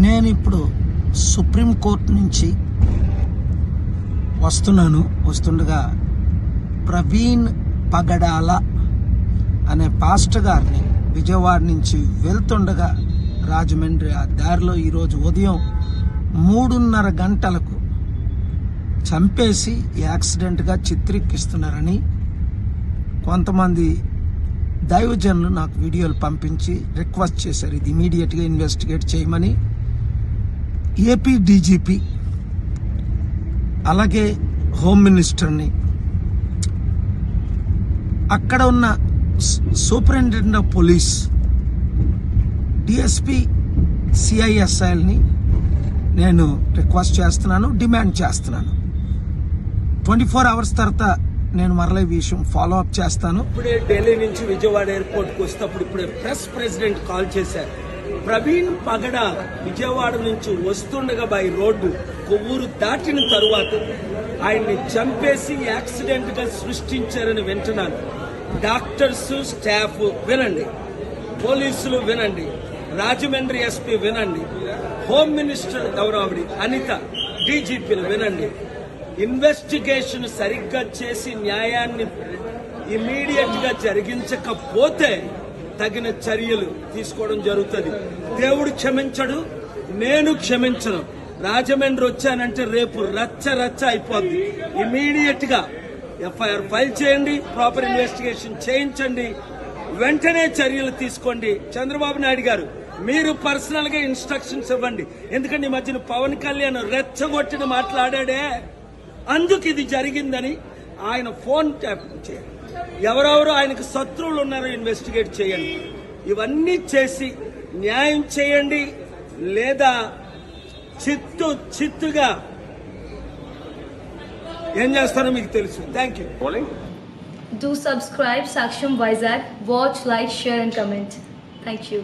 నేను ఇప్పుడు సుప్రీంకోర్టు నుంచి వస్తుండగా ప్రవీణ్ పగడాల అనే పాస్టర్ గారిని విజయవాడ నుంచి వెళ్తుండగా రాజమండ్రి ఆ దారిలో ఈరోజు ఉదయం 3:30 గంటలకు చంపేసి యాక్సిడెంట్గా చిత్రీకరిస్తున్నారని కొంతమంది దైవజనులు నాకు వీడియోలు పంపించి రిక్వెస్ట్ చేశారు. ఇది ఇమీడియట్గా ఇన్వెస్టిగేట్ చేయమని. ఏపీ డీజీపీ అలాగే హోమ్ మినిస్టర్ని, అక్కడ ఉన్న సూపరింటెండెంట్ ఆఫ్ పోలీస్, డిఎస్పీ, సిఐఎస్ఐల్ని నేను రిక్వెస్ట్ చేస్తున్నాను, డిమాండ్ చేస్తున్నాను. 24 hours తర్వాత నేను మరలా ఈ విషయం ఫాలో అప్ చేస్తాను. ఇప్పుడే ఢిల్లీ నుంచి విజయవాడ ఎయిర్పోర్ట్కి వస్తేప్పుడు ఇప్పుడే ప్రెసిడెంట్ కాల్ చేశారు. ప్రవీణ్ పగడ విజయవాడ నుంచి వస్తుండగా బై రోడ్డు కొవ్వూరు దాటిన తరువాత ఆయన్ని చంపేసి యాక్సిడెంట్ గా సృష్టించారని వింటున్నాను. డాక్టర్స్, స్టాఫ్ వినండి, పోలీసులు వినండి, రాజమండ్రి ఎస్పీ వినండి, హోమ్ మినిస్టర్ గౌరవడి అనిత, డీజీపీలు వినండి. ఇన్వెస్టిగేషన్ సరిగ్గా చేసి న్యాయాన్ని ఇమీడియట్ గా జరిగించకపోతే తగిన చర్యలు తీసుకోవడం జరుగుతుంది. దేవుడు క్షమించడు, నేను క్షమించను. రాజమండ్రి వచ్చానంటే రేపు రచ్చ అయిపోద్ది. ఇమీడియట్ గా ఎఫ్ఐఆర్ ఫైల్ చేయండి, ప్రాపర్ ఇన్వెస్టిగేషన్ చేయించండి, వెంటనే చర్యలు తీసుకోండి. చంద్రబాబు నాయుడు గారు, మీరు పర్సనల్ గా ఇన్స్ట్రక్షన్స్ ఇవ్వండి. ఎందుకంటే ఈ మధ్యన పవన్ కళ్యాణ్ రెచ్చగొట్టిన మాట్లాడాడే, అందుకు ఇది జరిగిందని ఆయన ఫోన్ ట్యాప్ చేయండి. ఎవరెవరు ఆయనకు శత్రువులు ఉన్నారో ఇన్వెస్టిగేట్ చేయండి. ఇవన్నీ చేసి న్యాయం చేయండి, లేదా చిత్తుగా ఏం చేస్తారో మీకు తెలుసు. Thank you. Do subscribe Saksham Vizag. Watch, like, share and comment. Thank you.